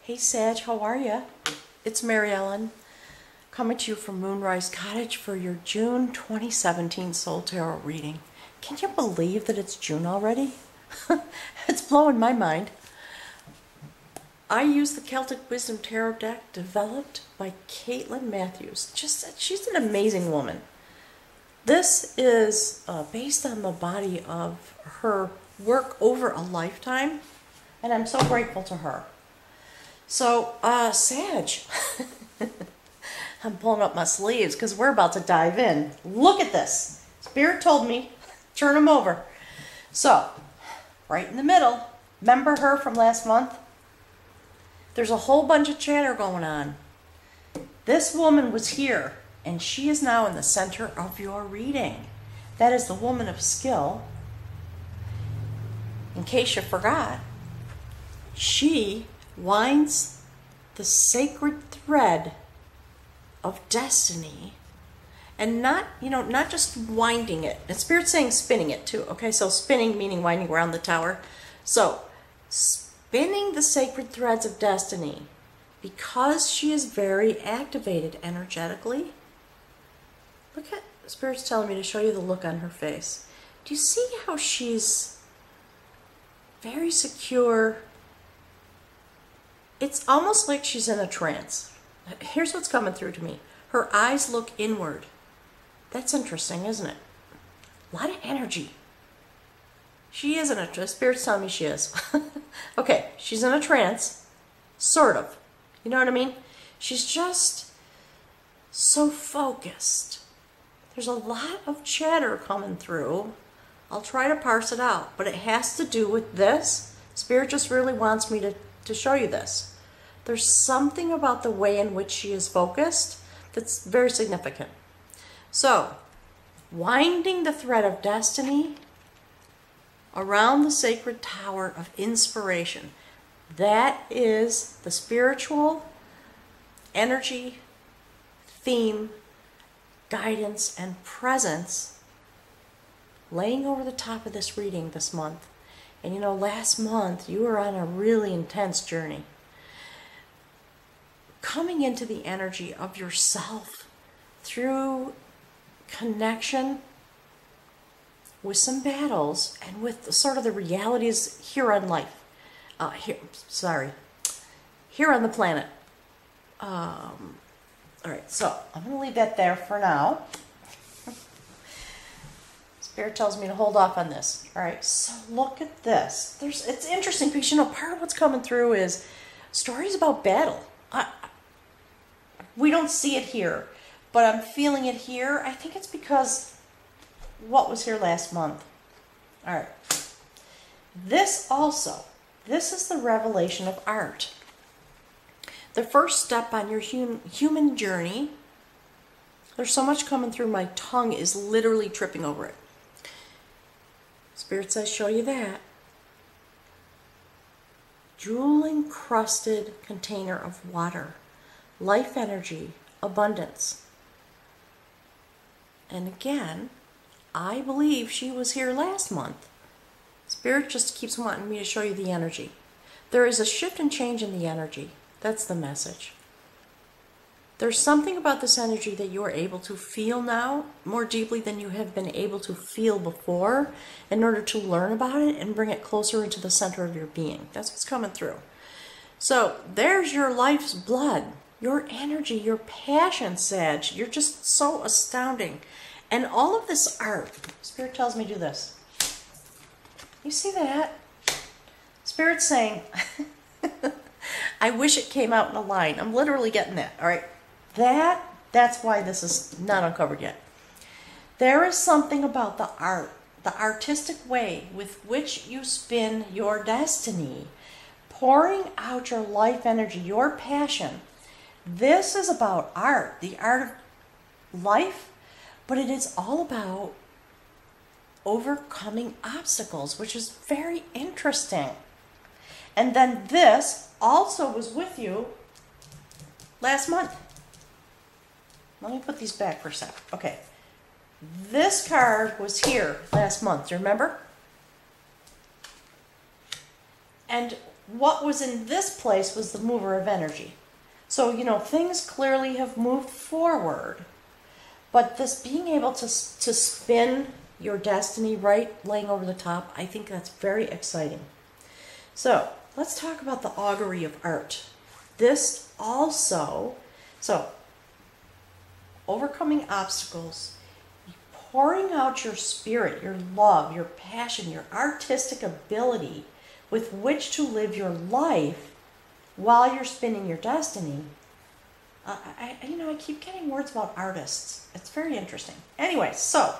Hey Sag, how are ya? It's Mary Ellen, coming to you from Moonrise Cottage for your June 2017 Soul Tarot reading. Can you believe that it's June already? It's blowing my mind. I use the Celtic Wisdom Tarot deck developed by Caitlin Matthews. She's an amazing woman. This is based on the body of her work over a lifetime, and I'm so grateful to her. So, Sag, I'm pulling up my sleeves because we're about to dive in. Look at this. Spirit told me, turn them over. So, right in the middle, remember her from last month? There's a whole bunch of chatter going on. This woman was here, and she is now in the center of your reading. That is the woman of skill. In case you forgot, she winds the sacred thread of destiny, and not just winding it. And Spirit's saying spinning it too. Okay, so spinning meaning winding around the tower. So spinning the sacred threads of destiny, because she is very activated energetically. Look at, Spirit's telling me to show you the look on her face. Do you see how she's very secure? It's almost like she's in a trance. Here's what's coming through to me. Her eyes look inward. That's interesting, isn't it? A lot of energy. She is in a trance. Spirit's telling me she is. Okay, she's in a trance. Sort of. You know what I mean? She's just so focused. There's a lot of chatter coming through. I'll try to parse it out, but it has to do with this. Spirit just really wants me to show you this. There's something about the way in which she is focused that's very significant. So, winding the thread of destiny around the sacred tower of inspiration. That is the spiritual energy, theme, guidance, and presence laying over the top of this reading this month. And you know, last month you were on a really intense journey. Coming into the energy of yourself through connection with some battles and with sort of the realities here on life. Here on the planet. All right, so I'm going to leave that there for now. Spirit tells me to hold off on this. All right, so look at this. It's interesting because, you know, part of what's coming through is stories about battle. We don't see it here, but I'm feeling it here. I think it's because what was here last month. All right. This is the revelation of art. The first step on your human journey. There's so much coming through, my tongue is literally tripping over it. Spirit says, show you that. Jewel-encrusted container of water, life energy, abundance. And again, I believe she was here last month. Spirit just keeps wanting me to show you the energy. There is a shift and change in the energy. That's the message. There's something about this energy that you are able to feel now more deeply than you have been able to feel before in order to learn about it and bring it closer into the center of your being. That's what's coming through. So there's your life's blood, your energy, your passion, Sag. You're just so astounding. And all of this art, Spirit tells me do this. You see that? Spirit's saying, I wish it came out in a line. I'm literally getting that, all right? That's why this is not uncovered yet. There is something about the art, the artistic way with which you spin your destiny, pouring out your life energy, your passion. This is about art, the art of life, but it is all about overcoming obstacles, which is very interesting. And then this also was with you last month. Let me put these back for a sec. Okay. This card was here last month. Do you remember? And what was in this place was the mover of energy. So, you know, things clearly have moved forward. But this being able to spin your destiny right, laying over the top, I think that's very exciting. So, let's talk about the augury of art. This also, so, overcoming obstacles, pouring out your spirit, your love, your passion, your artistic ability with which to live your life while you're spinning your destiny. I keep getting words about artists. It's very interesting. Anyway, so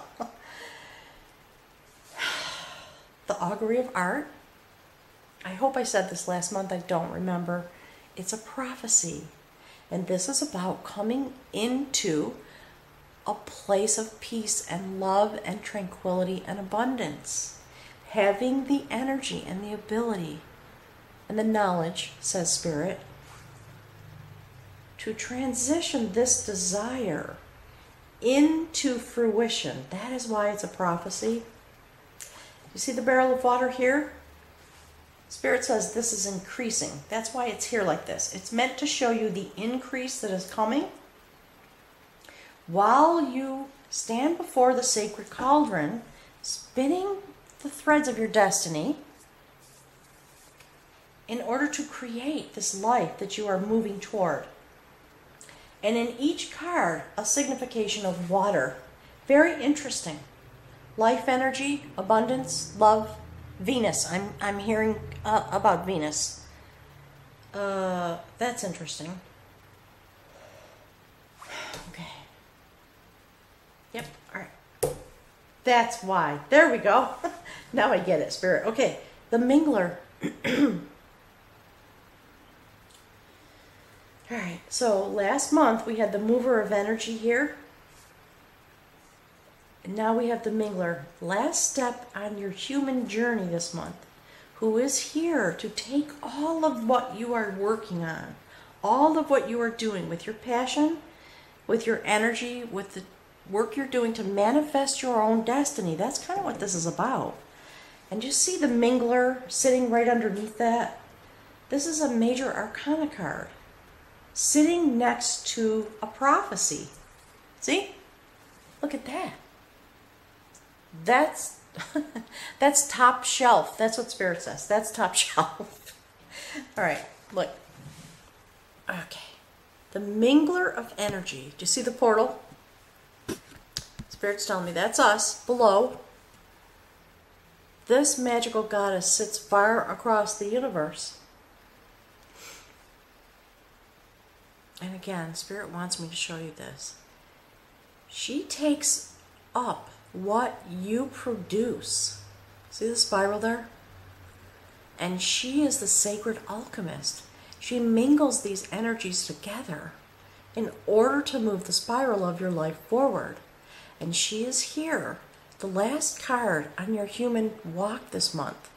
the augury of art. I hope I said this last month. I don't remember. It's a prophecy. And this is about coming into a place of peace and love and tranquility and abundance. Having the energy and the ability and the knowledge, says Spirit, to transition this desire into fruition. That is why it's a prophecy. You see the barrel of water here? Spirit says this is increasing. That's why it's here like this. It's meant to show you the increase that is coming while you stand before the sacred cauldron, spinning the threads of your destiny in order to create this life that you are moving toward. And in each card, a signification of water. Very interesting. Life energy, abundance, love, Venus. I'm hearing about Venus. That's interesting. Okay. Yep, all right. That's why. There we go. Now I get it, Spirit. Okay, the Mingler. All right, so last month we had the mover of energy here. And now we have the Mingler. Last step on your human journey this month, who is here to take all of what you are working on, all of what you are doing with your passion, with your energy, with the work you're doing to manifest your own destiny. That's kind of what this is about. And you see the Mingler sitting right underneath that? This is a major arcana card, sitting next to a prophecy. See? Look at that. That's that's top shelf. That's what Spirit says. That's top shelf. All right, look. Okay. The Mingler of energy. Do you see the portal? Spirit's telling me that's us below. This magical goddess sits far across the universe. And again, Spirit wants me to show you this. She takes up what you produce. See the spiral there? And she is the sacred alchemist. She mingles these energies together in order to move the spiral of your life forward. And she is here, the last card on your human walk this month,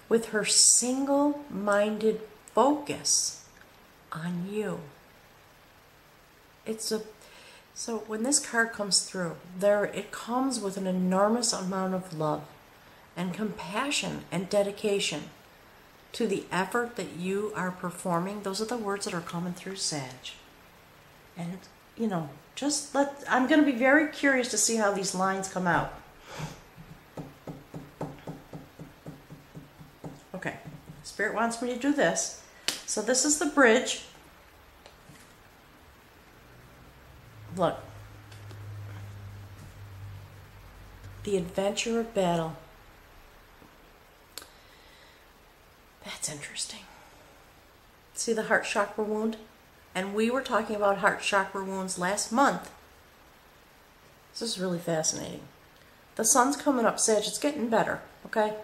with her single-minded focus on you. So when this card comes through, it comes with an enormous amount of love and compassion and dedication to the effort that you are performing. Those are the words that are coming through, Sag. And, you know, I'm going to be very curious to see how these lines come out. Okay, Spirit wants me to do this. So this is the bridge. Look. The adventure of battle. That's interesting. See the heart chakra wound? And we were talking about heart chakra wounds last month. This is really fascinating. The sun's coming up, Sag. It's getting better, okay?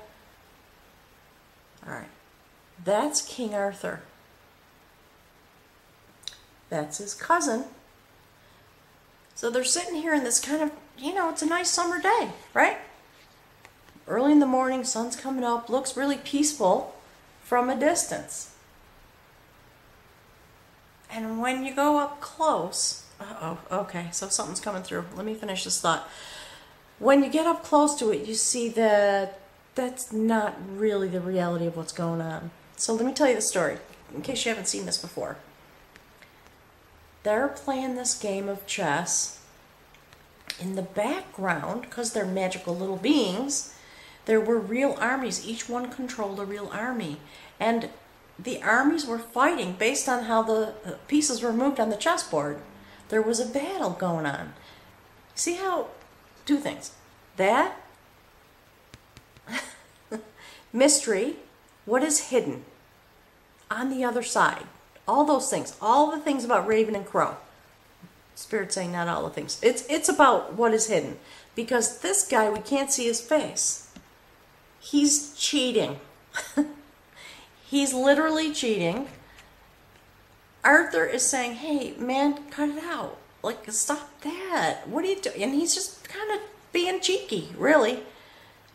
All right. That's King Arthur. That's his cousin. So they're sitting here in this kind of, it's a nice summer day, right? Early in the morning, sun's coming up, looks really peaceful from a distance. And when you go up close, okay, so something's coming through. Let me finish this thought. When you get up close to it, you see that that's not really the reality of what's going on. So let me tell you the story, in case you haven't seen this before. They're playing this game of chess. In the background, because they're magical little beings, there were real armies. Each one controlled a real army. And the armies were fighting based on how the pieces were moved on the chessboard. There was a battle going on. See how, two things. That, mystery, what is hidden on the other side. All those things, all the things about Raven and Crow. Spirit saying not all the things. It's about what is hidden. Because this guy, we can't see his face. He's cheating. He's literally cheating. Arthur is saying, hey, man, cut it out. Like, stop that. What are you doing? And he's just kind of being cheeky, really.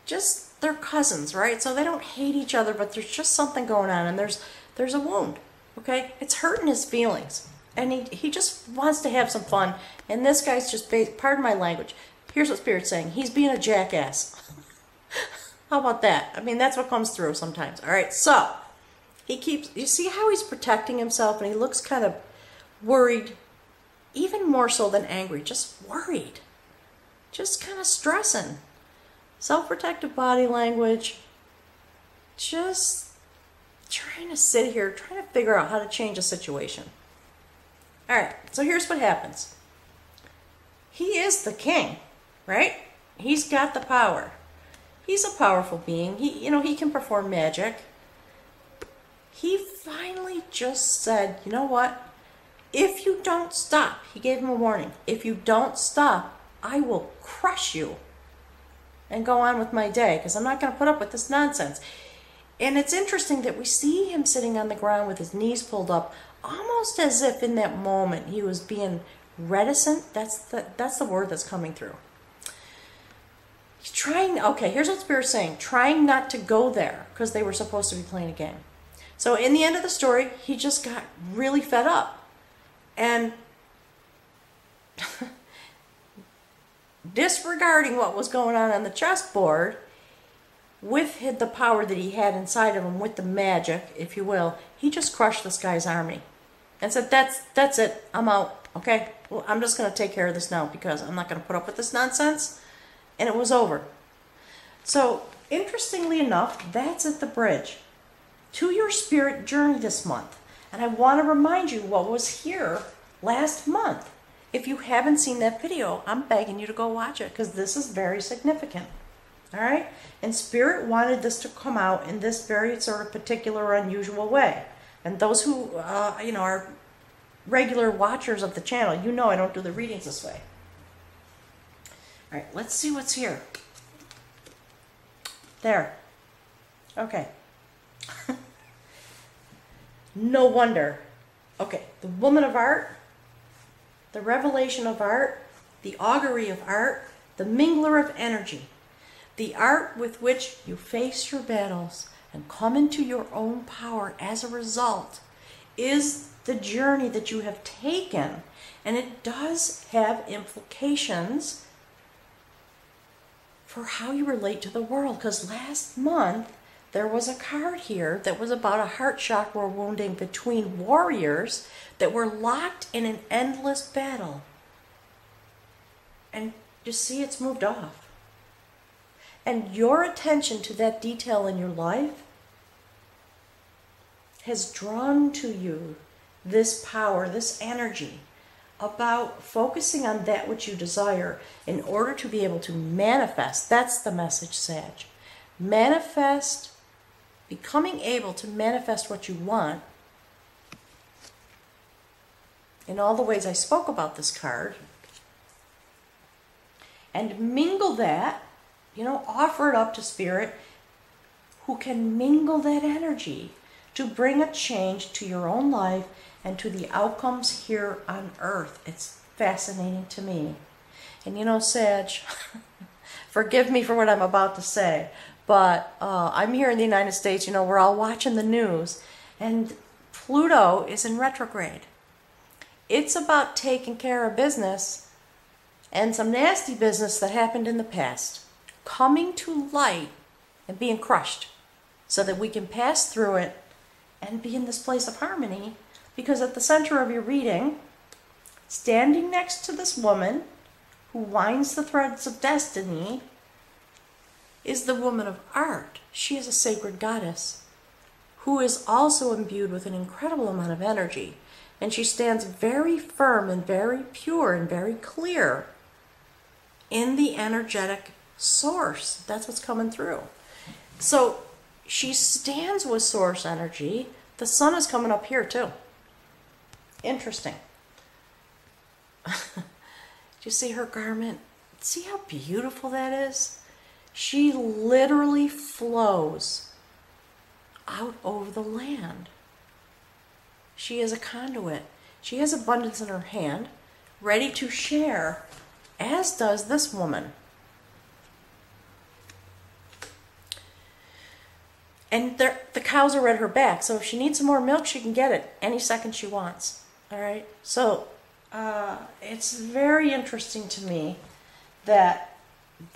Just, they're cousins, right? So they don't hate each other, but there's just something going on, and there's a wound, okay? It's hurting his feelings. And he just wants to have some fun. And this guy's just, pardon my language, here's what Spirit's saying. He's being a jackass. How about that? I mean, that's what comes through sometimes. All right, so he keeps, you see how he's protecting himself, and he looks kind of worried, even more so than angry, just worried. Just kind of stressing. Self-protective body language. Just trying to sit here, trying to figure out how to change a situation. All right, so here's what happens. He is the king, right? He's got the power. He's a powerful being. He can perform magic. He finally just said, you know what? If you don't stop, he gave him a warning. If you don't stop, I will crush you and go on with my day, because I'm not going to put up with this nonsense. And it's interesting that we see him sitting on the ground with his knees pulled up, almost as if in that moment he was being reticent. That's the word that's coming through. He's trying, okay, here's what Spirit's saying. Trying not to go there, because they were supposed to be playing a game. So in the end of the story, he just got really fed up. And disregarding what was going on the chessboard, with the power that he had inside of him, with the magic, if you will, he just crushed this guy's army. And said, that's it, I'm out, okay? Well, I'm just going to take care of this now, because I'm not going to put up with this nonsense. And it was over. So, interestingly enough, that's at the bridge to your spirit journey this month. And I want to remind you what was here last month. If you haven't seen that video, I'm begging you to go watch it, because this is very significant. All right? And Spirit wanted this to come out in this very sort of particular, unusual way. And those who, are regular watchers of the channel, you know I don't do the readings this way. All right, let's see what's here. There. Okay. No wonder. Okay, the woman of art, the revelation of art, the augury of art, the mingler of energy, the art with which you face your battles and come into your own power as a result, is the journey that you have taken. And it does have implications for how you relate to the world. Because last month, there was a card here that was about a heart chakra wounding between warriors that were locked in an endless battle. And you see, it's moved off. And your attention to that detail in your life has drawn to you this power, this energy, about focusing on that which you desire in order to be able to manifest. That's the message, Sag. Manifest, becoming able to manifest what you want in all the ways I spoke about this card, and mingle that, offer it up to Spirit, who can mingle that energy to bring a change to your own life and to the outcomes here on earth. It's fascinating to me. And Sag, forgive me for what I'm about to say, but I'm here in the United States, we're all watching the news, and Pluto is in retrograde. It's about taking care of business and some nasty business that happened in the past, coming to light and being crushed so that we can pass through it and be in this place of harmony, because at the center of your reading, standing next to this woman who winds the threads of destiny, is the woman of art. She is a sacred goddess who is also imbued with an incredible amount of energy. And she stands very firm and very pure and very clear in the energetic source. That's what's coming through. So she stands with source energy. The sun is coming up here too. Interesting. Do you see her garment? See how beautiful that is? She literally flows out over the land. She is a conduit. She has abundance in her hand, ready to share, as does this woman. And the cows are at her back, so if she needs some more milk, she can get it any second she wants. All right? So it's very interesting to me that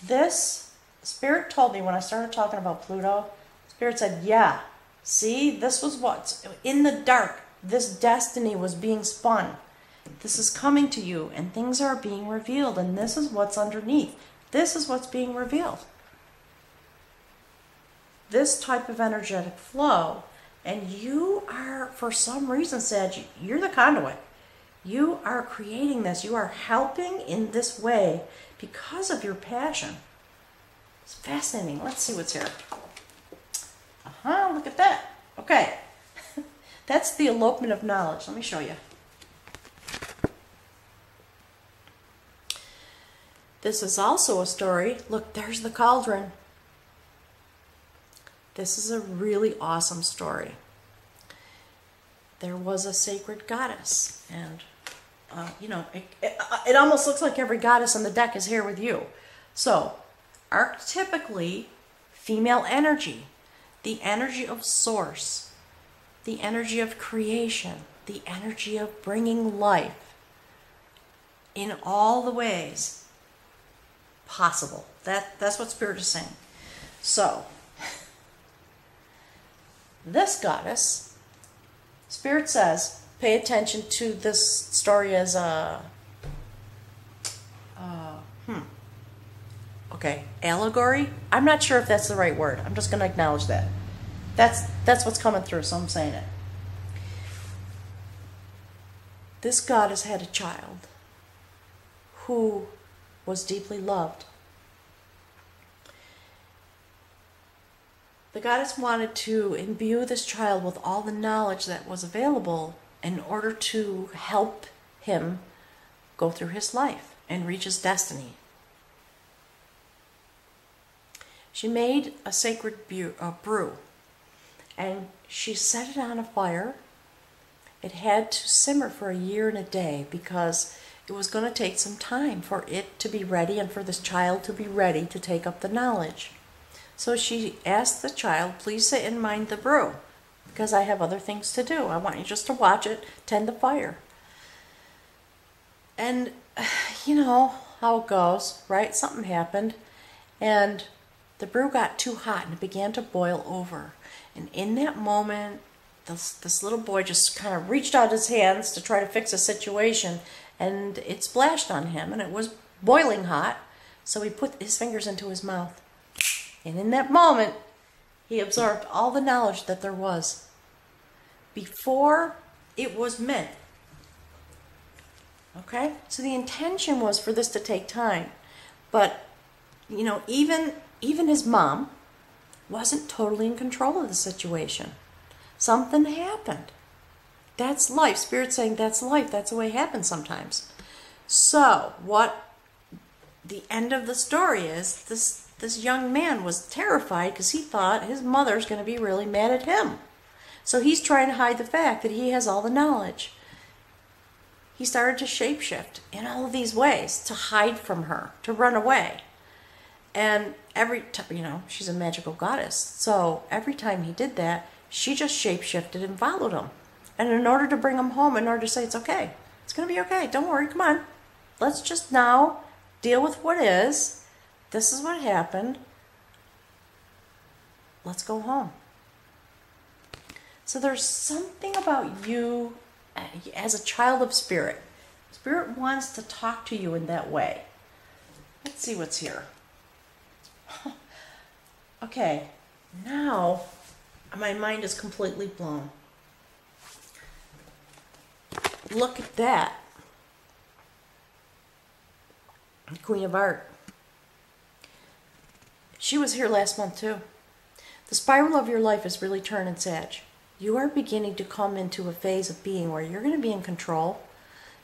this, Spirit told me when I started talking about Pluto, Spirit said, yeah, see, this was what's in the dark. This destiny was being spun. This is coming to you, and things are being revealed, and this is what's underneath. This is what's being revealed. This type of energetic flow, and you are, for some reason, Sag, you're the conduit. You are creating this. You are helping in this way because of your passion. It's fascinating. Let's see what's here. Look at that. Okay. That's the elopement of knowledge. Let me show you. This is also a story. Look, there's the cauldron. This is a really awesome story. There was a sacred goddess, and you know, it almost looks like every goddess on the deck is here with you. So, archetypically, female energy, the energy of source, the energy of creation, the energy of bringing life in all the ways possible. That's what Spirit is saying. So, this goddess, Spirit says, pay attention to this story as a, okay, allegory? I'm not sure if that's the right word. I'm just going to acknowledge that. That's what's coming through, so I'm saying it. This goddess had a child who was deeply loved. The goddess wanted to imbue this child with all the knowledge that was available in order to help him go through his life and reach his destiny. She made a sacred brew, and she set it on a fire. It had to simmer for a year and a day because it was going to take some time for it to be ready and for this child to be ready to take up the knowledge. So she asked the child, please sit and mind the brew because I have other things to do. I want you just to watch it, tend the fire. And you know how it goes, right? Something happened and the brew got too hot and it began to boil over. And in that moment, this little boy just kind of reached out his hands to try to fix a situation, and it splashed on him, and it was boiling hot. So he put his fingers into his mouth. And in that moment, he absorbed all the knowledge that there was before it was meant. Okay? So the intention was for this to take time. But, you know, even his mom wasn't totally in control of the situation. Something happened. That's life. Spirit's saying that's life. That's the way it happens sometimes. So, what the end of the story is, this young man was terrified because he thought his mother's going to be really mad at him. So he's trying to hide the fact that he has all the knowledge. He started to shapeshift in all of these ways to hide from her, to run away. And every time, you know, she's a magical goddess. So every time he did that, she just shapeshifted and followed him. And in order to bring him home, in order to say it's okay, it's going to be okay, don't worry, come on. Let's just now deal with what is. This is what happened. Let's go home. So there's something about you as a child of Spirit. Spirit wants to talk to you in that way. Let's see what's here. Okay, now my mind is completely blown. Look at that. Queen of Art. She was here last month too. The spiral of your life is really turning, Sag. You are beginning to come into a phase of being where you're going to be in control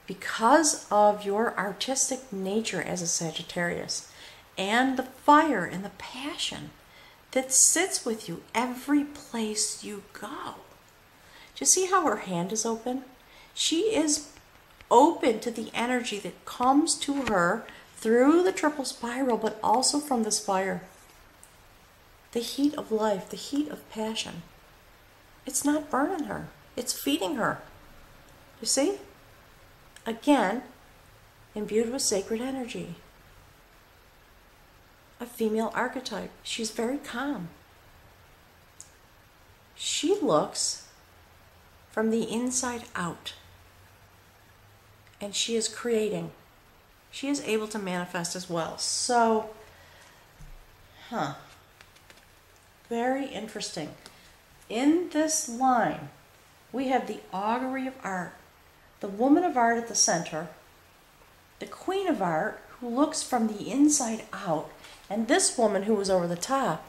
because of your artistic nature as a Sagittarius and the fire and the passion that sits with you every place you go. Do you see how her hand is open? She is open to the energy that comes to her through the triple spiral, but also from this fire. The heat of life, the heat of passion. It's not burning her. It's feeding her. You see? Again, imbued with sacred energy. A female archetype. She's very calm. She looks from the inside out. And she is creating. She is able to manifest as well. So, very interesting. In this line, we have the augury of art, the woman of art at the center, the queen of art who looks from the inside out, and this woman who was over the top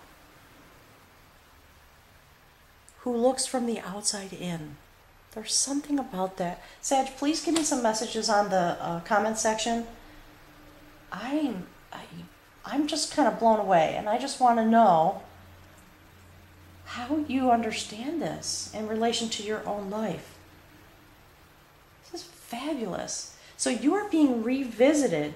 who looks from the outside in. There's something about that. Sag, please give me some messages on the comment section. I'm just kind of blown away, and I just want to know how you understand this in relation to your own life. This is fabulous. So you are being revisited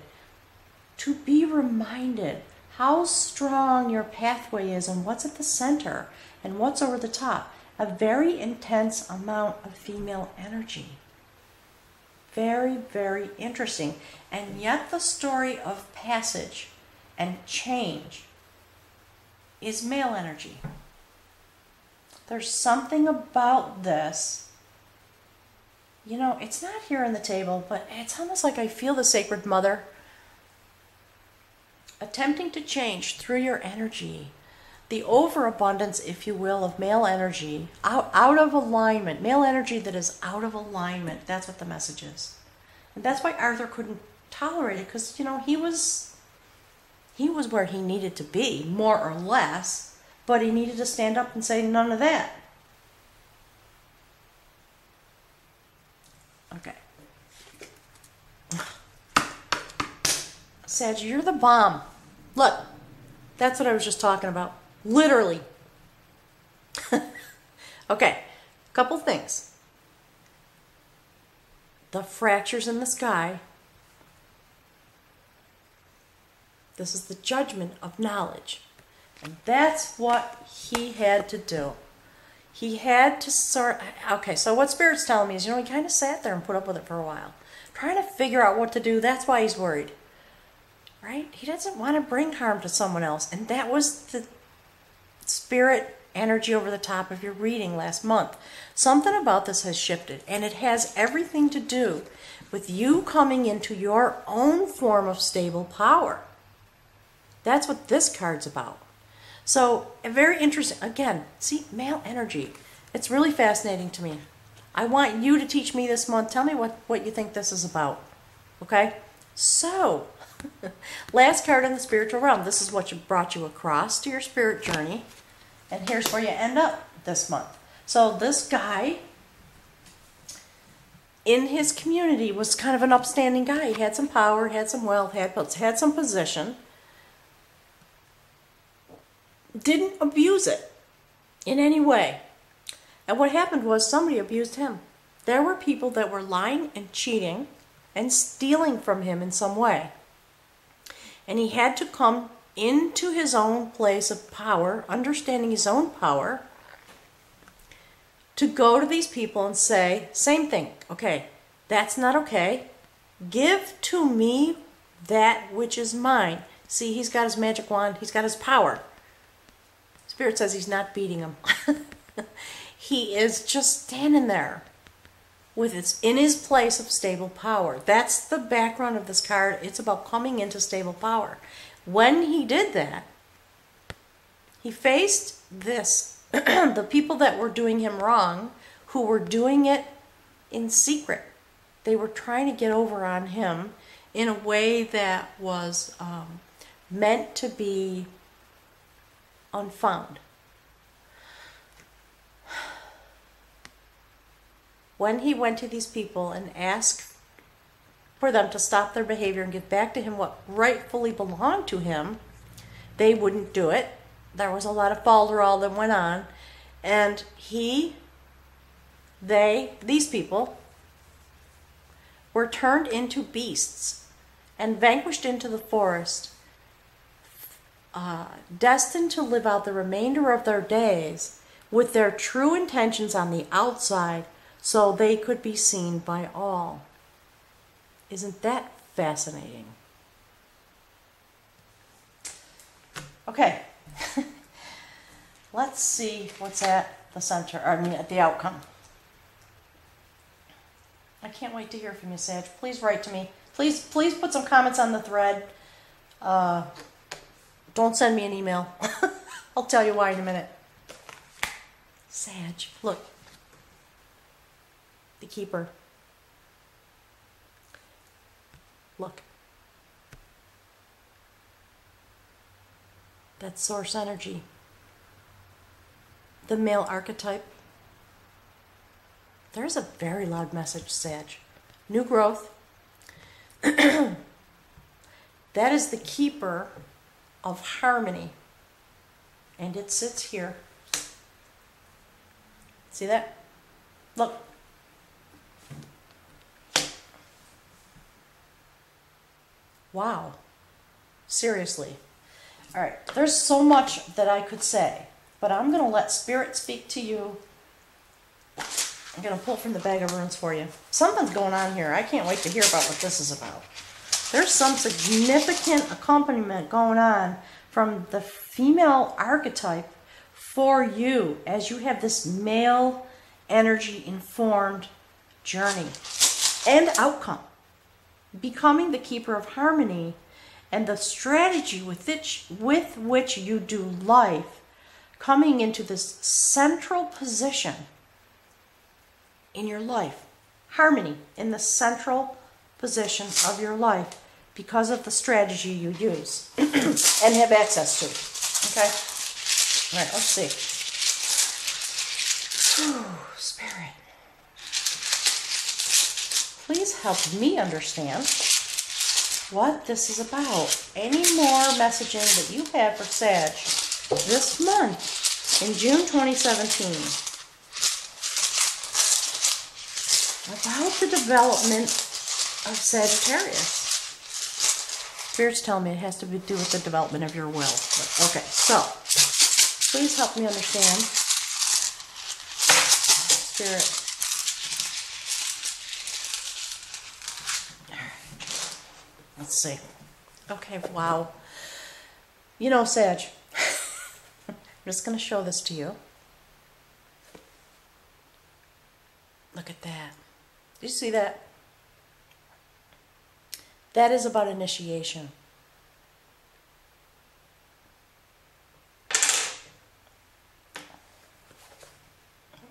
to be reminded how strong your pathway is and what's at the center and what's over the top. A very intense amount of female energy. Very, very interesting. And yet the story of passage and change is male energy. There's something about this. You know, it's not here on the table, but it's almost like I feel the Sacred Mother attempting to change through your energy. The overabundance, if you will, of male energy, out of alignment, male energy that is out of alignment. That's what the message is. And that's why Arthur couldn't tolerate it, because, you know, he was where he needed to be, more or less, but he needed to stand up and say none of that. Okay. Sag, you're the bomb. Look, that's what I was just talking about. Literally. Okay, couple things. The fractures in the sky. This is the judgment of knowledge. And that's what he had to do. He had to sort... Okay, so what Spirit's telling me is, you know, he kind of sat there and put up with it for a while. Trying to figure out what to do. That's why he's worried. Right? He doesn't want to bring harm to someone else. And that was the Spirit energy over the top of your reading last month. Something about this has shifted, and it has everything to do with you coming into your own form of stable power. That's what this card's about. So, very interesting. Again, see, male energy. It's really fascinating to me. I want you to teach me this month. Tell me what you think this is about. Okay? So, last card in the spiritual realm. This is what brought you across to your spirit journey. And here's where you end up this month. So this guy in his community was kind of an upstanding guy. He had some power, had some wealth, had some position. Didn't abuse it in any way. And what happened was somebody abused him. There were people that were lying and cheating and stealing from him in some way. And he had to come into his own place of power, understanding his own power, to go to these people and say, same thing, okay, that's not okay. Give to me that which is mine. See, he's got his magic wand, he's got his power. Spirit says he's not beating him. he is just standing there in his place of stable power. That's the background of this card. It's about coming into stable power. When he did that, he faced this, the people that were doing him wrong, who were doing it in secret. They were trying to get over on him in a way that was meant to be unfound. When he went to these people and asked for them to stop their behavior and give back to him what rightfully belonged to him, they wouldn't do it. There was a lot of falderall that went on. And these people were turned into beasts and vanquished into the forest, destined to live out the remainder of their days with their true intentions on the outside, so they could be seen by all. Isn't that fascinating? Okay. Let's see what's at the center, at the outcome. I can't wait to hear from you, Sag. Please write to me. Please put some comments on the thread. Don't send me an email. I'll tell you why in a minute. Sag, look. The Keeper. Look. That's source energy. The male archetype. There's a very loud message, Sag. New growth. That is the keeper of harmony. And it sits here. See that? Look. Wow. Seriously. All right. There's so much that I could say, but I'm going to let Spirit speak to you. I'm going to pull from the bag of runes for you. Something's going on here. I can't wait to hear about what this is about. There's some significant accompaniment going on from the female archetype for you as you have this male energy informed journey and outcome. Becoming the keeper of harmony and the strategy with which you do life, coming into this central position in your life. Harmony in the central position of your life because of the strategy you use and have access to. Okay? All right, let's see. Whew, Spirit. Please help me understand what this is about. Any more messaging that you have for Sag this month in June 2017 about the development of Sagittarius. Spirit's telling me it has to do with the development of your will. But, okay, so please help me understand. Spirit. Let's see. Okay, wow. You know, Sag, I'm just going to show this to you. Look at that. Do you see that? That is about initiation.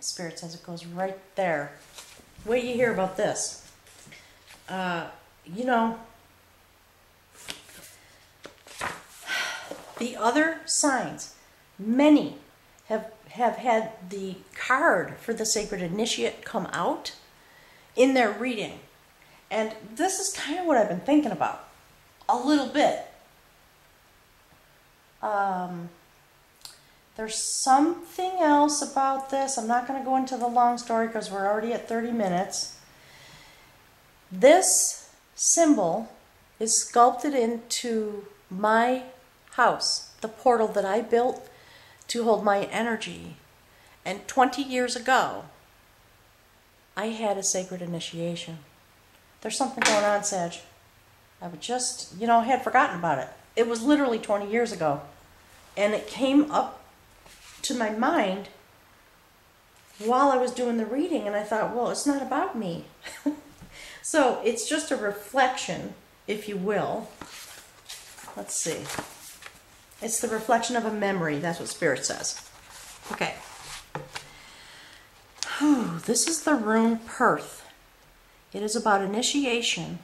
Spirit says it goes right there. Wait till you hear about this. You know, the other signs, many have had the card for the Sacred Initiate come out in their reading. And this is kind of what I've been thinking about a little bit. There's something else about this. I'm not going to go into the long story because we're already at 30 minutes. This symbol is sculpted into my house, the portal that I built to hold my energy. And 20 years ago, I had a sacred initiation. There's something going on, Sag. I would just, had forgotten about it. It was literally 20 years ago. And it came up to my mind while I was doing the reading, and I thought, well, it's not about me. So it's just a reflection, if you will. Let's see. It's the reflection of a memory. That's what Spirit says. Okay. This is the rune Perth. It is about initiation,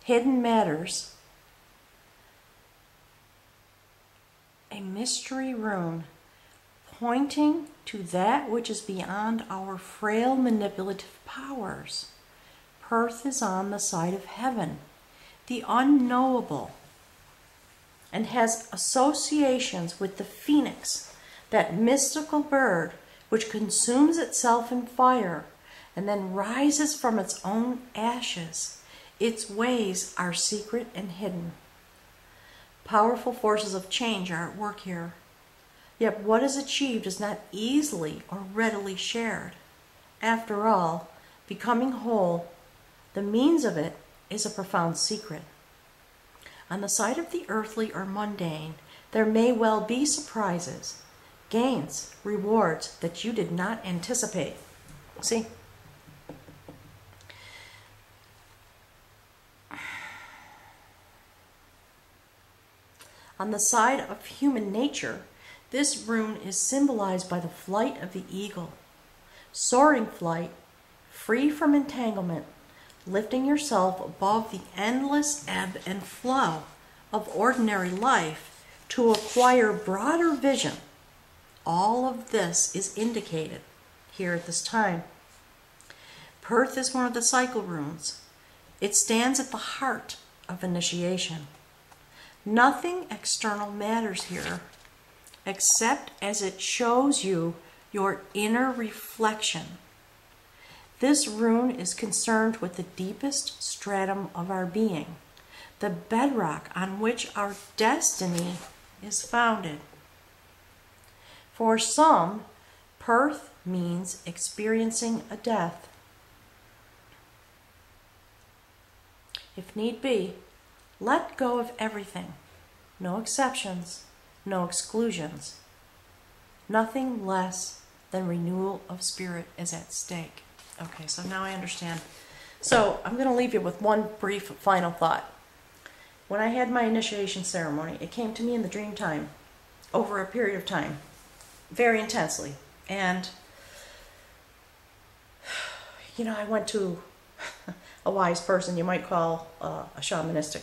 hidden matters, a mystery rune pointing to that which is beyond our frail manipulative powers. Perth is on the side of heaven, the unknowable, and has associations with the phoenix, that mystical bird which consumes itself in fire and then rises from its own ashes. Its ways are secret and hidden. Powerful forces of change are at work here. Yet what is achieved is not easily or readily shared. After all, becoming whole, the means of it is a profound secret. On the side of the earthly or mundane, there may well be surprises, gains, rewards that you did not anticipate. See? On the side of human nature, this rune is symbolized by the flight of the eagle. Soaring flight, free from entanglement, lifting yourself above the endless ebb and flow of ordinary life to acquire broader vision. All of this is indicated here at this time. Perth is one of the cycle runes. It stands at the heart of initiation. Nothing external matters here, except as it shows you your inner reflection. This rune is concerned with the deepest stratum of our being, the bedrock on which our destiny is founded. For some, Perth means experiencing a death. If need be, let go of everything. No exceptions, no exclusions. Nothing less than renewal of spirit is at stake. Okay, so now I understand. So I'm going to leave you with one brief final thought. When I had my initiation ceremony, it came to me in the dream time, over a period of time, very intensely. And, you know, I went to a wise person, you might call a shamanistic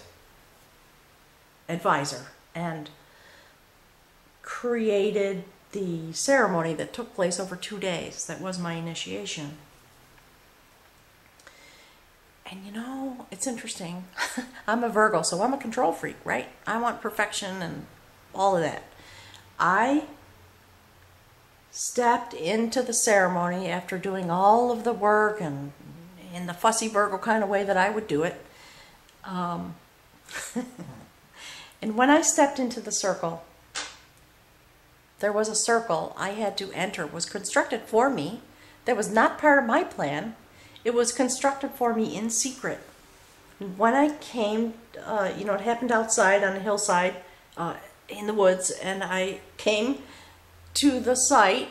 advisor, and created the ceremony that took place over 2 days. That was my initiation. And you know, it's interesting. I'm a Virgo, so I'm a control freak, right? I want perfection and all of that. I stepped into the ceremony after doing all of the work and in the fussy Virgo kind of way that I would do it. And when I stepped into the circle, there was a circle I had to enter. It was constructed for me. That was not part of my plan. It was constructed for me in secret. And when I came, you know, it happened outside on a hillside in the woods, and I came to the site,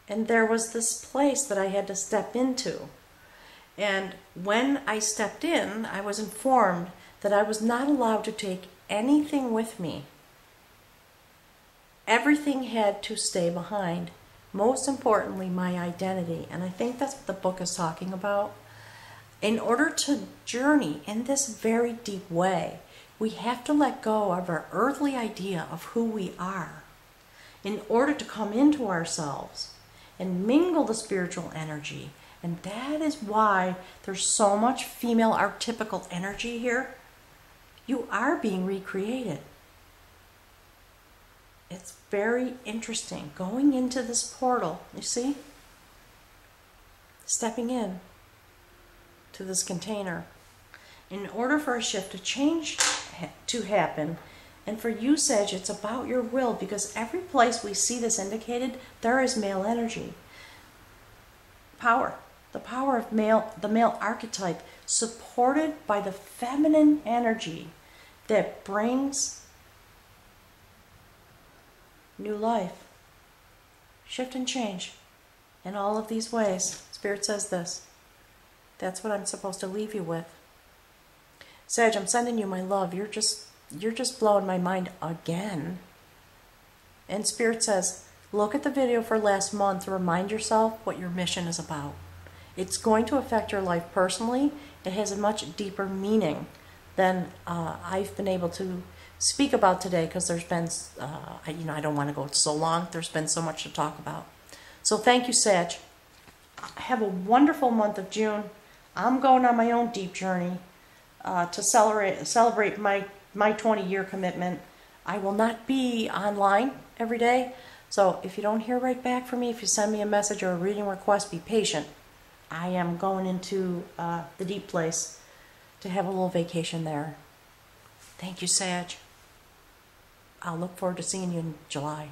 and there was this place that I had to step into. And when I stepped in, I was informed that I was not allowed to take anything with me. Everything had to stay behind. Most importantly, my identity. And I think that's what the book is talking about. In order to journey in this very deep way, we have to let go of our earthly idea of who we are in order to come into ourselves and mingle the spiritual energy. And that is why there's so much female archetypal energy here. You are being recreated. It's very interesting. Going into this portal, you see? Stepping in to this container. In order for a shift, a change to happen, and for you, Sag, it's about your will, because every place we see this indicated, there is male energy. Power. The power of the male archetype, supported by the feminine energy that brings new life, shift and change. in all of these ways. Spirit says this. That's what I'm supposed to leave you with. Sag, I'm sending you my love. You're just blowing my mind again. And Spirit says, look at the video for last month. Remind yourself what your mission is about. It's going to affect your life personally. It has a much deeper meaning than I've been able to speak about today, because there's been, I don't want to go so long. There's been so much to talk about. So thank you, Sag. Have a wonderful month of June. I'm going on my own deep journey to celebrate my 20-year commitment. I will not be online every day. So if you don't hear right back from me, if you send me a message or a reading request, be patient. I am going into the deep place to have a little vacation there. Thank you, Sag. I'll look forward to seeing you in July.